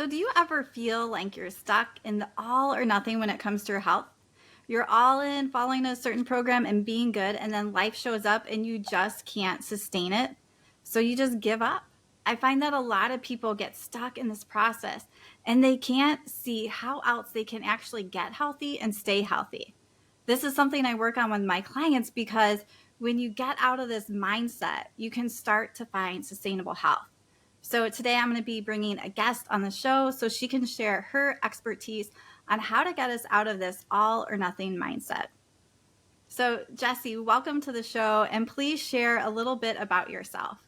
So, do you ever feel like you're stuck in the all or nothing when it comes to your health? You're all in following a certain program and being good, and then life shows up and you just can't sustain it. So, you just give up. I find that a lot of people get stuck in this process and they can't see how else they can actually get healthy and stay healthy. This is something I work on with my clients because when you get out of this mindset, you can start to find sustainable health. So today I'm going to be bringing a guest on the show so she can share her expertise on how to get us out of this all or nothing mindset. So Jessie, welcome to the show and please share a little bit about yourself.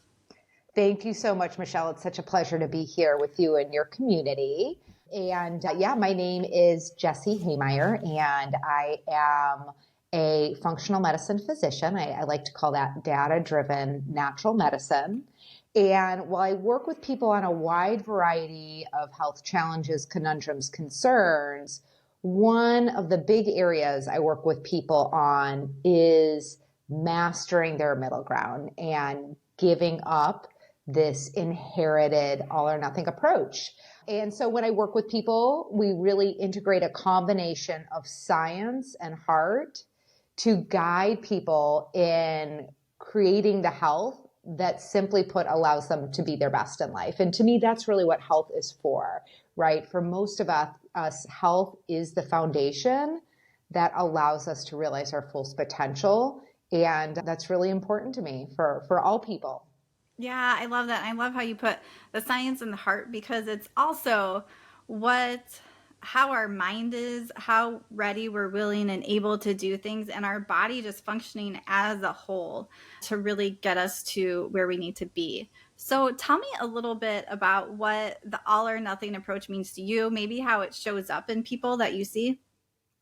Thank you so much, Michelle. It's such a pleasure to be here with you and your community. And my name is Jessie Haymeyer, and I am a functional medicine physician. I like to call that data-driven natural medicine. And while I work with people on a wide variety of health challenges, conundrums, concerns, one of the big areas I work with people on is mastering their middle ground and giving up this inherited all or nothing approach. And so when I work with people, we really integrate a combination of science and heart to guide people in creating the health that, simply put, allows them to be their best in life. And to me, that's really what health is for, right? For most of us, health is the foundation that allows us to realize our full potential. And that's really important to me for all people. Yeah, I love that. I love how you put the science and the heart because it's also how our mind is, how ready we're willing and able to do things, and our body just functioning as a whole to really get us to where we need to be. So tell me a little bit about what the all or nothing approach means to you, maybe how it shows up in people that you see.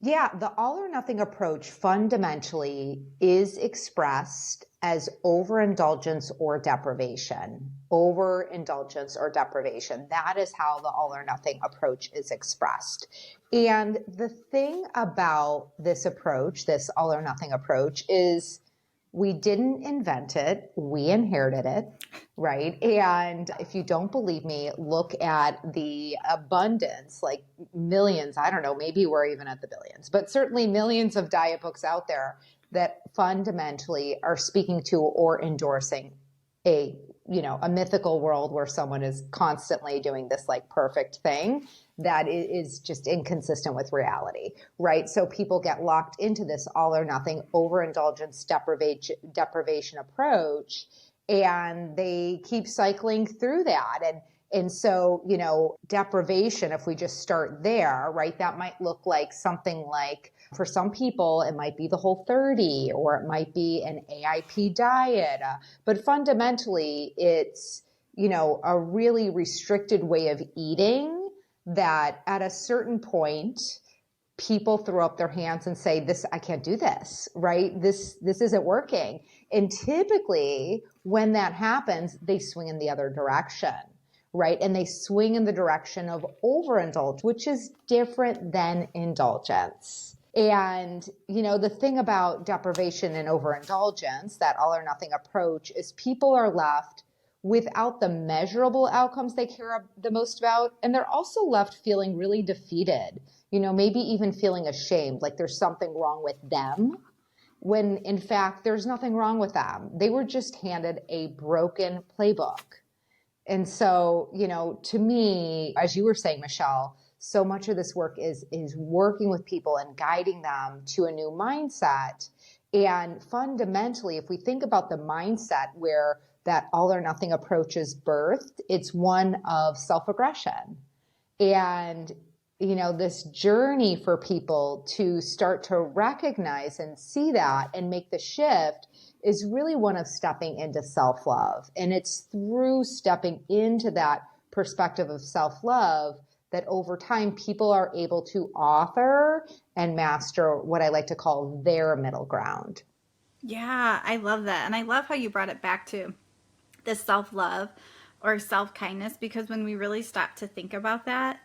Yeah, the all or nothing approach fundamentally is expressed as overindulgence or deprivation. Overindulgence or deprivation. That is how the all or nothing approach is expressed. And the thing about this approach, this all or nothing approach, is we didn't invent it, we inherited it, right? And if you don't believe me, look at the abundance, like millions, I don't know, maybe we're even at the billions, but certainly millions of diet books out there that fundamentally are speaking to or endorsing a mythical world where someone is constantly doing this like perfect thing that is just inconsistent with reality, right? So people get locked into this all or nothing overindulgence deprivation approach, and they keep cycling through that. And so, deprivation, if we just start there, right, that might look like something like, for some people, it might be the Whole30, or it might be an AIP diet. But fundamentally, it's, a really restricted way of eating that at a certain point, people throw up their hands and say, I can't do this, right? This isn't working. And typically when that happens, they swing in the other direction, right? And they swing in the direction of overindulge, which is different than indulgence. And, the thing about deprivation and overindulgence, that all or nothing approach, is people are left without the measurable outcomes they care the most about. And they're also left feeling really defeated, maybe even feeling ashamed, like there's something wrong with them, when in fact, there's nothing wrong with them. They were just handed a broken playbook. And so, to me, as you were saying, Michelle, so much of this work is working with people and guiding them to a new mindset. And fundamentally, if we think about the mindset where that all or nothing approach is birthed, it's one of self-aggression. And, this journey for people to start to recognize and see that and make the shift is really one of stepping into self-love. And it's through stepping into that perspective of self-love that over time people are able to author and master what I like to call their middle ground. Yeah, I love that. And I love how you brought it back to the self-love or self-kindness, because when we really stop to think about that,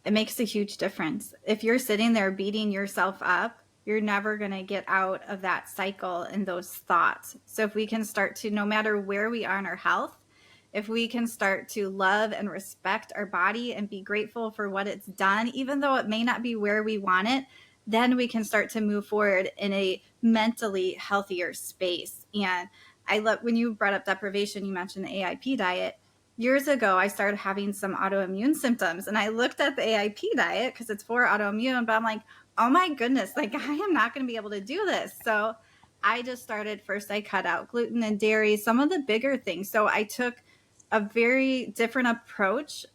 it makes a huge difference. If you're sitting there beating yourself up, you're never going to get out of that cycle and those thoughts. So if we can start to, no matter where we are in our health, if we can start to love and respect our body and be grateful for what it's done, even though it may not be where we want it, then we can start to move forward in a mentally healthier space. And I love when you brought up deprivation, you mentioned the AIP diet. Years ago, I started having some autoimmune symptoms, and I looked at the AIP diet because it's for autoimmune, but I'm like, oh my goodness, like I am not going to be able to do this. So I just started first, I cut out gluten and dairy, some of the bigger things. So I took a very different approach,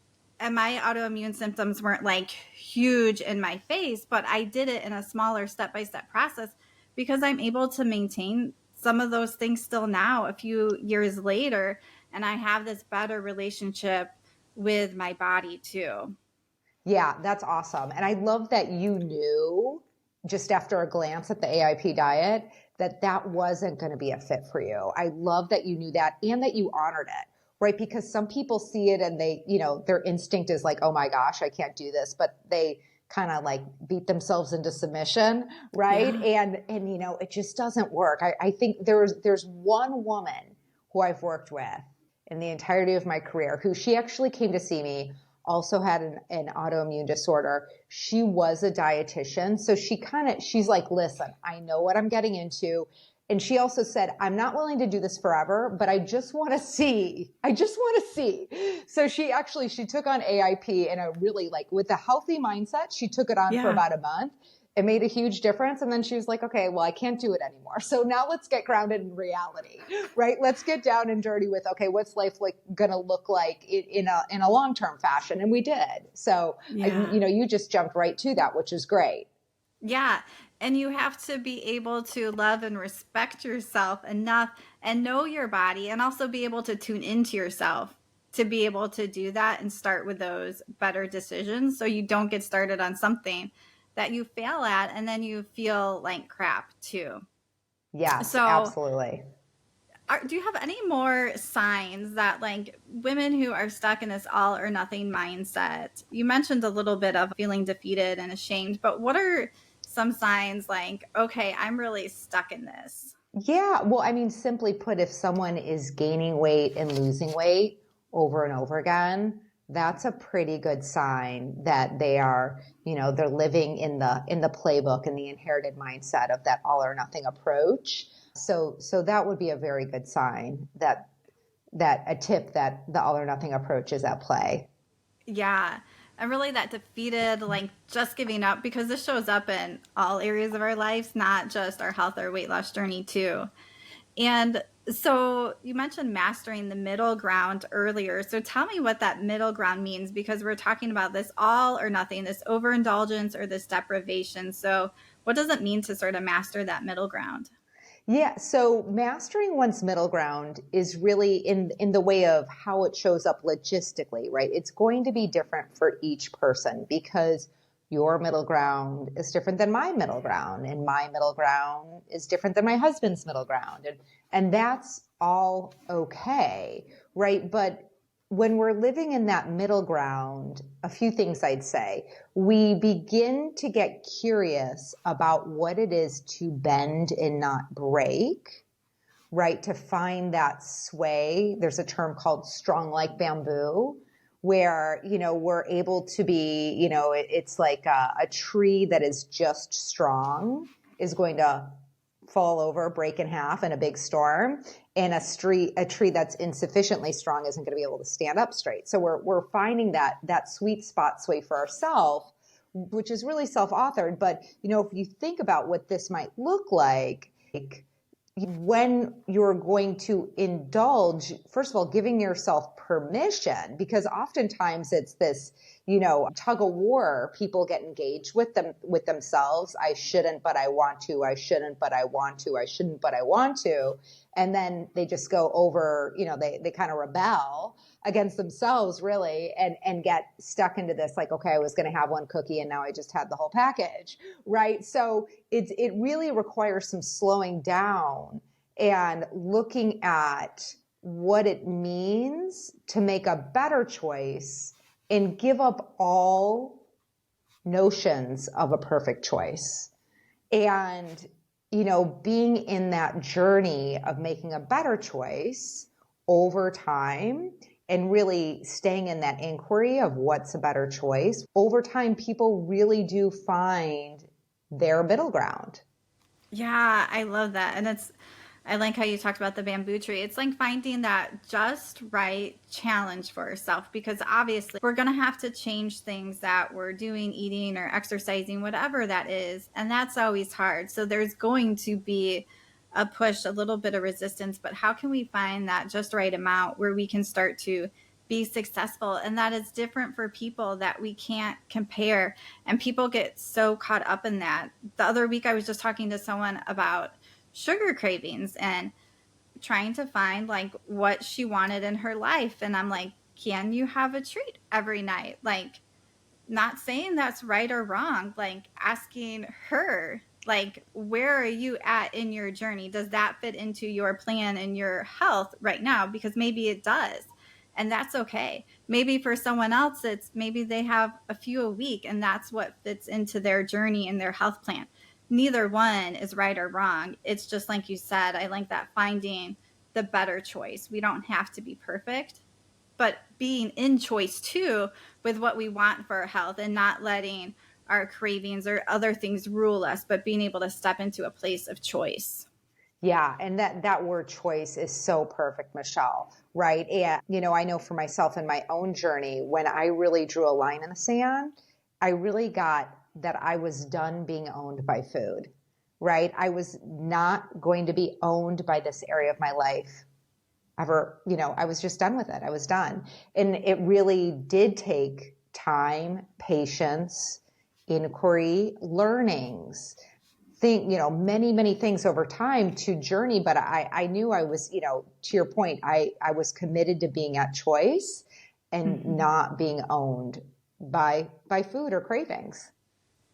and my autoimmune symptoms weren't like huge in my face, but I did it in a smaller step-by-step process because I'm able to maintain some of those things still now a few years later, and I have this better relationship with my body too. Yeah, that's awesome. And I love that you knew just after a glance at the AIP diet that that wasn't going to be a fit for you. I love that you knew that and that you honored it, right? Because some people see it and they, their instinct is like, oh my gosh, I can't do this. But they kind of like beat themselves into submission, right? Yeah. And it just doesn't work. I think there's one woman who I've worked with in the entirety of my career who she actually came to see me, also had an autoimmune disorder. She was a dietitian. So she's like, listen, I know what I'm getting into. And she also said, I'm not willing to do this forever, but I just want to see. So she took on AIP in a really with a healthy mindset. She took it on for Yeah. about a month. It made a huge difference. And then she was like, okay, well, I can't do it anymore. So now let's get grounded in reality, right? Let's get down and dirty with, okay, what's life going to look like in a long-term fashion? And we did. So, Yeah. you just jumped right to that, which is great. Yeah. And you have to be able to love and respect yourself enough and know your body, and also be able to tune into yourself to be able to do that and start with those better decisions so you don't get started on something that you fail at and then you feel like crap too. Yes, So, absolutely. do you have any more signs that like women who are stuck in this all or nothing mindset? You mentioned a little bit of feeling defeated and ashamed, but what are some signs like, okay, I'm really stuck in this? Yeah. Well, I mean, simply put, if someone is gaining weight and losing weight over and over again, that's a pretty good sign that they are, they're living in the playbook and the inherited mindset of that all or nothing approach. So that would be a very good sign that a tip that the all or nothing approach is at play. Yeah. And really that defeated, like just giving up, because this shows up in all areas of our lives, not just our health or weight loss journey too. And so you mentioned mastering the middle ground earlier. So tell me what that middle ground means, because we're talking about this all or nothing, this overindulgence or this deprivation. So what does it mean to sort of master that middle ground? Yeah, so mastering one's middle ground is really in the way of how it shows up logistically, right? It's going to be different for each person because your middle ground is different than my middle ground, and my middle ground is different than my husband's middle ground. And that's all okay, right? But when we're living in that middle ground, a few things I'd say. We begin to get curious about what it is to bend and not break, right? To find that sway. There's a term called strong like bamboo, where, we're able to be, it's like a tree that is just strong is going to fall over, break in half in a big storm, and a tree that's insufficiently strong isn't going to be able to stand up straight. So we're finding that sweet spot sway for ourselves, which is really self-authored. But if you think about what this might look like when you're going to indulge, first of all, giving yourself permission, because oftentimes it's this, tug of war. People get engaged with themselves. I shouldn't, but I want to. I shouldn't, but I want to. I shouldn't, but I want to. And then they just go over, they kind of rebel against themselves really and get stuck into this like, okay, I was going to have one cookie and now I just had the whole package, right? So it really requires some slowing down and looking at what it means to make a better choice and give up all notions of a perfect choice. And, being in that journey of making a better choice over time and really staying in that inquiry of what's a better choice, over time, people really do find their middle ground. Yeah, I love that. And I like how you talked about the bamboo tree. It's like finding that just right challenge for ourselves because obviously we're going to have to change things that we're doing, eating, or exercising, whatever that is. And that's always hard. So there's going to be a push, a little bit of resistance. But how can we find that just right amount where we can start to be successful? And that is different for people that we can't compare. And people get so caught up in that. The other week, I was just talking to someone about sugar cravings and trying to find like what she wanted in her life. And I'm like, can you have a treat every night? Like, not saying that's right or wrong, like asking her, like, where are you at in your journey? Does that fit into your plan and your health right now? Because maybe it does. And that's okay. Maybe for someone else, it's maybe they have a few a week and that's what fits into their journey and their health plan. Neither one is right or wrong. It's just like you said, I like that finding the better choice. We don't have to be perfect, but being in choice too with what we want for our health and not letting our cravings or other things rule us, but being able to step into a place of choice. Yeah, and that word choice is so perfect, Michelle, right? And I know for myself in my own journey, when I really drew a line in the sand, I really got that I was done being owned by food, right? I was not going to be owned by this area of my life ever. I was just done with it. I was done. And it really did take time, patience, inquiry, learnings, many things over time to journey. But I knew I was, to your point, I was committed to being at choice and Mm-hmm. not being owned by food or cravings.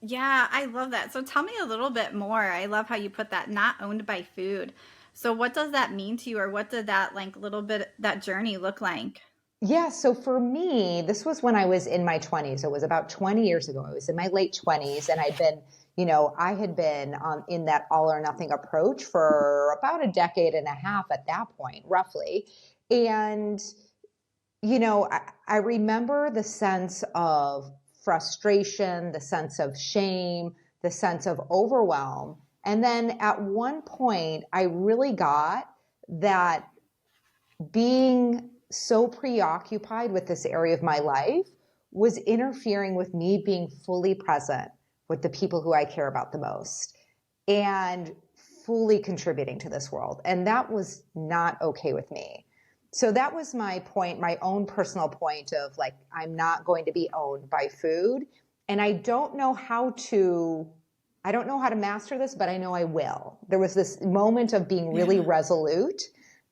Yeah, I love that. So tell me a little bit more. I love how you put that, not owned by food. So what does that mean to you, or what did that like little bit that journey look like? Yeah, so for me, this was when I was in my 20s. It was about 20 years ago. I was in my late 20s, and I had been in that all or nothing approach for about a decade and a half at that point, roughly. And I remember the sense of frustration, the sense of shame, the sense of overwhelm. And then at one point, I really got that being so preoccupied with this area of my life was interfering with me being fully present with the people who I care about the most and fully contributing to this world. And that was not okay with me. So that was my point, my own personal point of like, I'm not going to be owned by food. And I don't know how to master this, but I know I will. There was this moment of being really Yeah. resolute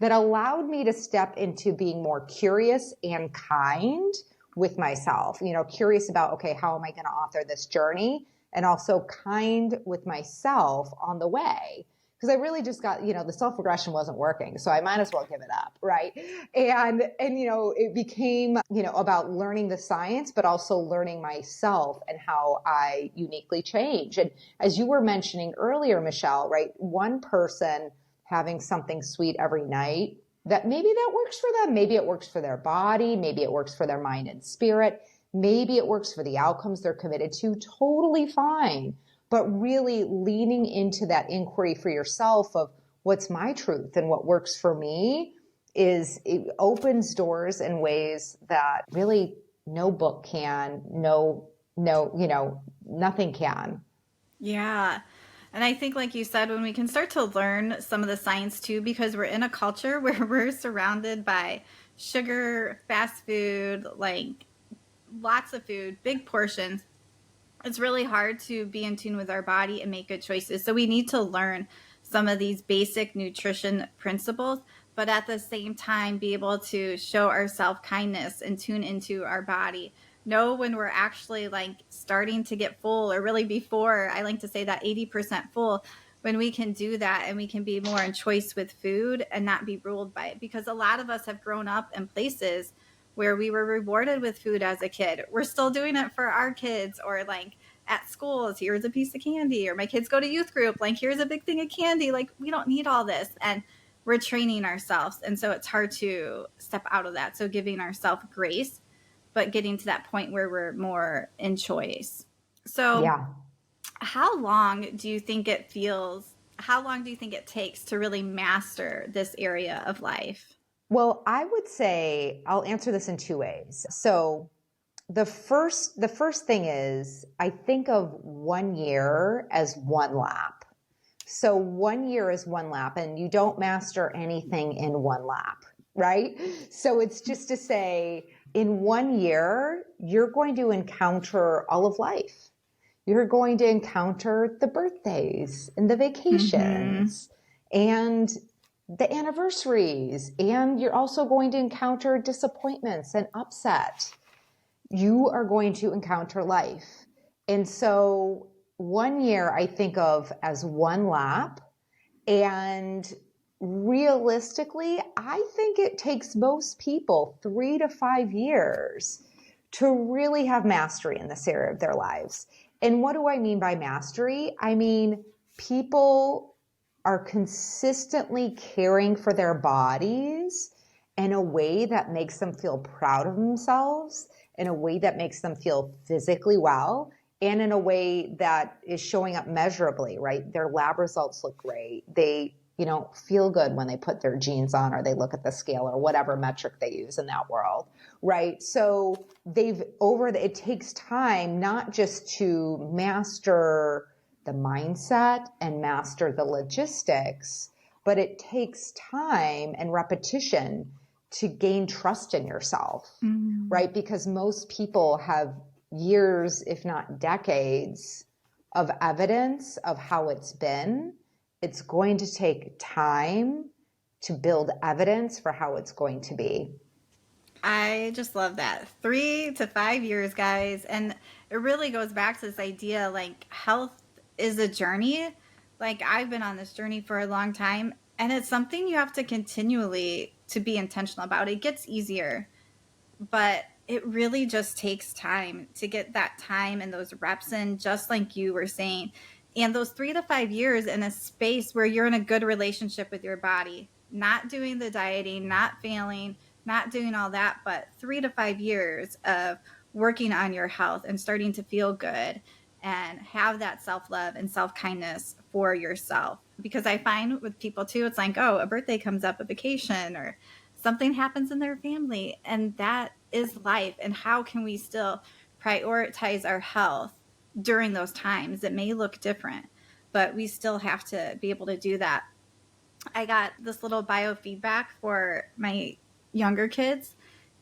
that allowed me to step into being more curious and kind with myself, curious about, okay, how am I going to author this journey? And also kind with myself on the way. Because I really just got, the self-regression wasn't working. So I might as well give it up. Right. And, it became, about learning the science, but also learning myself and how I uniquely change. And as you were mentioning earlier, Michelle, right, one person having something sweet every night, that maybe that works for them. Maybe it works for their body. Maybe it works for their mind and spirit. Maybe it works for the outcomes they're committed to. Totally fine. But really leaning into that inquiry for yourself of what's my truth and what works for me it opens doors in ways that really no book can, nothing can. Yeah. And I think, like you said, when we can start to learn some of the science too, because we're in a culture where we're surrounded by sugar, fast food, like lots of food, big portions, it's really hard to be in tune with our body and make good choices. So we need to learn some of these basic nutrition principles, but at the same time, be able to show ourselves kindness and tune into our body. Know when we're actually like starting to get full, or really before, I like to say that 80% full, when we can do that and we can be more in choice with food and not be ruled by it. Because a lot of us have grown up in places where we were rewarded with food as a kid. We're still doing it for our kids, or like at schools, here's a piece of candy, or my kids go to youth group, like here's a big thing of candy. Like we don't need all this. And we're training ourselves. And so it's hard to step out of that. So giving ourselves grace, but getting to that point where we're more in choice. So Yeah. how long do you think it feels? How long do you think it takes to really master this area of life? Well, I would say I'll answer this in two ways. So the first thing is I think of 1 year as one lap. So 1 year is one lap, and you don't master anything in one lap, right? So it's just to say in 1 year, you're going to encounter all of life. You're going to encounter the birthdays and the Mm-hmm. vacations and the anniversaries. And you're also going to encounter disappointments and upset. You are going to encounter life. And so 1 year I think of as one lap. And realistically, I think it takes most people 3 to 5 years to really have mastery in this area of their lives. And what do I mean by mastery? I mean, people are consistently caring for their bodies in a way that makes them feel proud of themselves, in a way that makes them feel physically well, and in a way that is showing up measurably, right? Their lab results look great. They, feel good when they put their jeans on or they look at the scale or whatever metric they use in that world, right? So it takes time not just to master the mindset and master the logistics, but it takes time and repetition to gain trust in yourself, Mm. right? Because most people have years, if not decades, of evidence of how it's been. It's going to take time to build evidence for how it's going to be. I just love that. 3 to 5 years, guys. And it really goes back to this idea like health is a journey. Like I've been on this journey for a long time, and it's something you have to continually to be intentional about. It gets easier, but it really just takes time to get that time and those reps in, just like you were saying. And those 3 to 5 years in a space where you're in a good relationship with your body, not doing the dieting, not failing, not doing all that, but 3 to 5 years of working on your health and starting to feel good and have that self love and self kindness for yourself. Because I find with people too, it's like, oh, a birthday comes up, a vacation, or something happens in their family, and that is life. And how can we still prioritize our health during those times? It may look different, but we still have to be able to do that. I got this little biofeedback for my younger kids,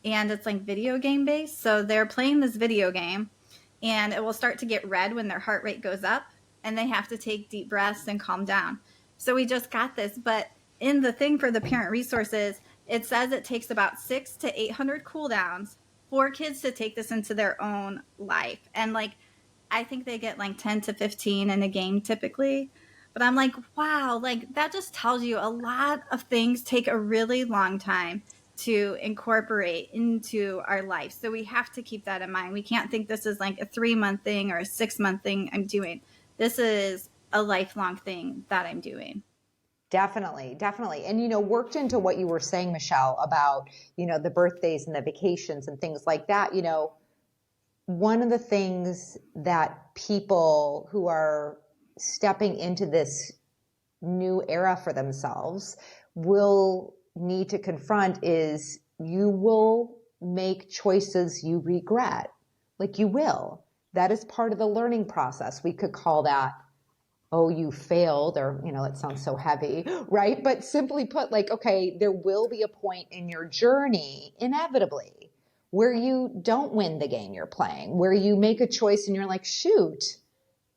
and it's like video game based. So they're playing this video game, and it will start to get red when their heart rate goes up, and they have to take deep breaths and calm down. So we just got this, but in the thing for the parent resources, it says it takes about 6 to 800 cool downs for kids to take this into their own life. And like, I think they get like 10 to 15 in a game typically. But I'm like, wow, like that just tells you a lot of things take a really long time to incorporate into our life. So we have to keep that in mind. We can't think this is like a 3 month thing or a 6 month thing I'm doing. This is a lifelong thing that I'm doing. Definitely, definitely. And, worked into what you were saying, Michelle, about, the birthdays and the vacations and things like that, one of the things that people who are stepping into this new era for themselves will need to confront is you will make choices you regret. Like you will. That is part of the learning process. We could call that, oh, you failed, or, it sounds so heavy, right? But simply put, like, okay, there will be a point in your journey, inevitably, where you don't win the game you're playing, where you make a choice and you're like, shoot,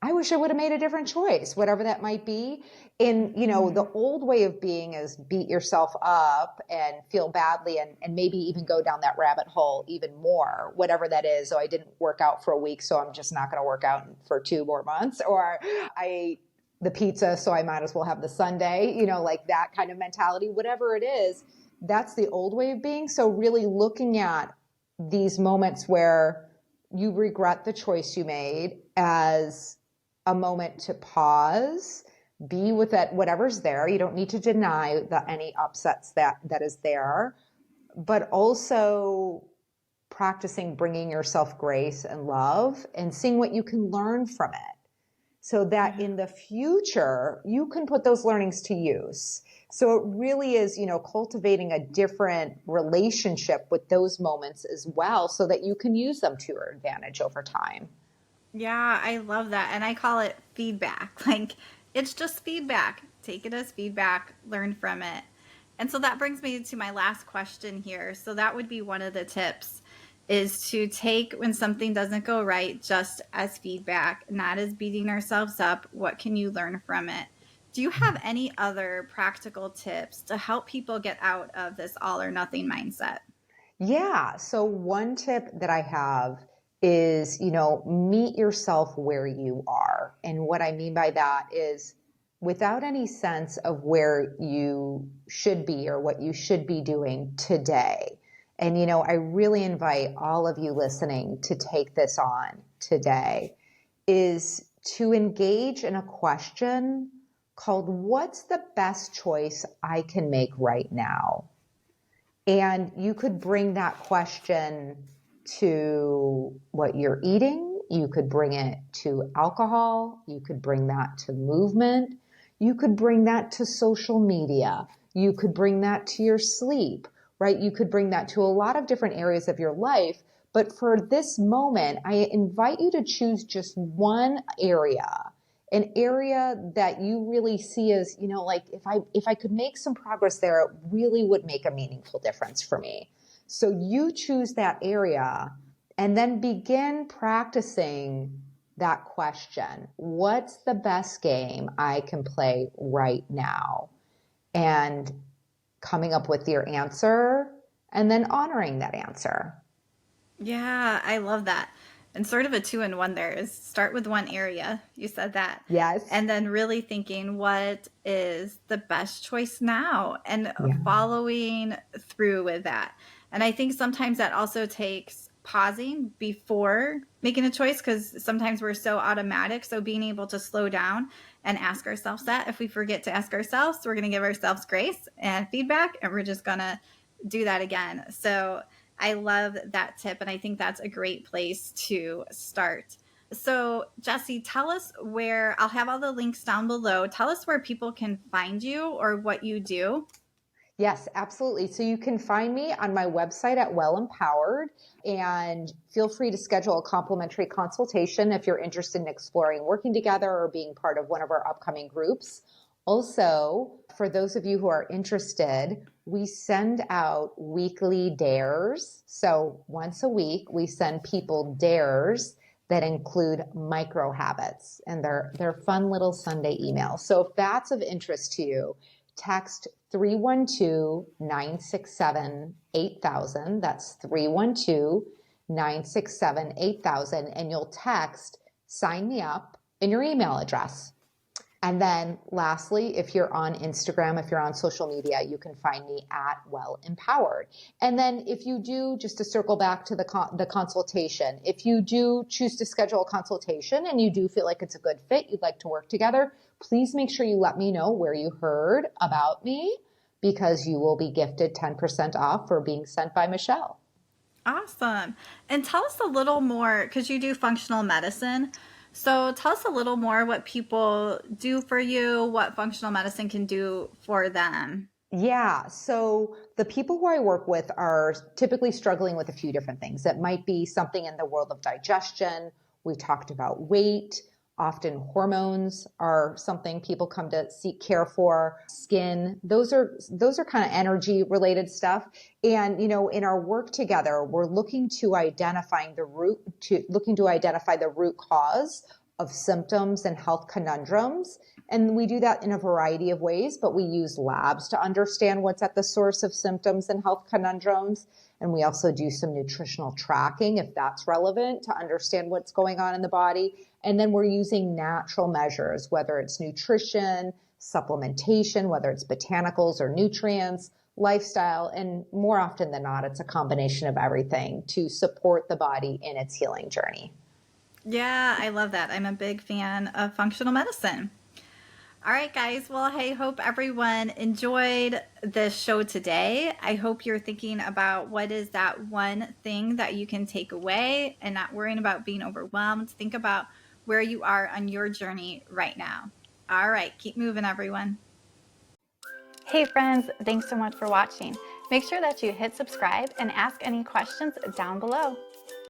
I wish I would have made a different choice, whatever that might be. And, the old way of being is beat yourself up and feel badly and maybe even go down that rabbit hole even more, whatever that is. So I didn't work out for a week, so I'm just not going to work out for 2 more months. Or I ate the pizza, so I might as well have the sundae, like that kind of mentality, whatever it is. That's the old way of being. So really looking at these moments where you regret the choice you made as a moment to pause, be with that, whatever's there. You don't need to deny any upsets that is there, but also practicing bringing yourself grace and love and seeing what you can learn from it, so that in the future you can put those learnings to use. So it really is, cultivating a different relationship with those moments as well, so that you can use them to your advantage over time. Yeah, I love that. And I call it feedback. Like, it's just feedback. Take it as feedback, learn from it. And so that brings me to my last question here. So that would be one of the tips, is to take when something doesn't go right just as feedback, not as beating ourselves up. What can you learn from it? Do you have any other practical tips to help people get out of this all or nothing mindset? Yeah. So one tip that I have is, meet yourself where you are. And what I mean by that is, without any sense of where you should be or what you should be doing today. And, I really invite all of you listening to take this on today, is to engage in a question called, what's the best choice I can make right now? And you could bring that question to what you're eating. You could bring it to alcohol. You could bring that to movement. You could bring that to social media. You could bring that to your sleep, right? You could bring that to a lot of different areas of your life. But for this moment, I invite you to choose just one area, an area that you really see as, like, if I could make some progress there, it really would make a meaningful difference for me. So you choose that area and then begin practicing that question. What's the best game I can play right now? And coming up with your answer and then honoring that answer. Yeah, I love that. And sort of a two in one there is start with one area. You said that. Yes. And then really thinking, what is the best choice now? And Yeah. following through with that. And I think sometimes that also takes pausing before making a choice, because sometimes we're so automatic. So being able to slow down and ask ourselves that. If we forget to ask ourselves, we're going to give ourselves grace and feedback, and we're just going to do that again. So I love that tip, and I think that's a great place to start. So, Jesse, tell us where, I'll have all the links down below. Tell us where people can find you or what you do. Yes, absolutely. So you can find me on my website at Well Empowered, and feel free to schedule a complimentary consultation if you're interested in exploring working together or being part of one of our upcoming groups. Also, for those of you who are interested, we send out weekly dares. So once a week, we send people dares that include micro habits, and they're fun little Sunday emails. So if that's of interest to you, text 312-967-8000. That's 312-967-8000. And you'll text sign me up in your email address. And then lastly, if you're on Instagram, if you're on social media, you can find me at Well Empowered. And then if you do, just to circle back to the consultation, if you do choose to schedule a consultation and you do feel like it's a good fit, you'd like to work together, please make sure you let me know where you heard about me, because you will be gifted 10% off for being sent by Michelle. Awesome. And tell us a little more, because you do functional medicine. So tell us a little more what people do for you, what functional medicine can do for them. Yeah. So the people who I work with are typically struggling with a few different things. It might be something in the world of digestion. We talked about weight. Often hormones are something people come to seek care for. Skin. Those are kind of energy related stuff. And, in our work together, we're looking to identify the root cause of symptoms and health conundrums. And we do that in a variety of ways, but we use labs to understand what's at the source of symptoms and health conundrums. And we also do some nutritional tracking, if that's relevant, to understand what's going on in the body. And then we're using natural measures, whether it's nutrition, supplementation, whether it's botanicals or nutrients, lifestyle, and more often than not, it's a combination of everything to support the body in its healing journey. Yeah, I love that. I'm a big fan of functional medicine. All right, guys. Well, I hope everyone enjoyed this show today. I hope you're thinking about what is that one thing that you can take away and not worrying about being overwhelmed. Think about where you are on your journey right now. All right, keep moving, everyone. Hey, friends. Thanks so much for watching. Make sure that you hit subscribe and ask any questions down below.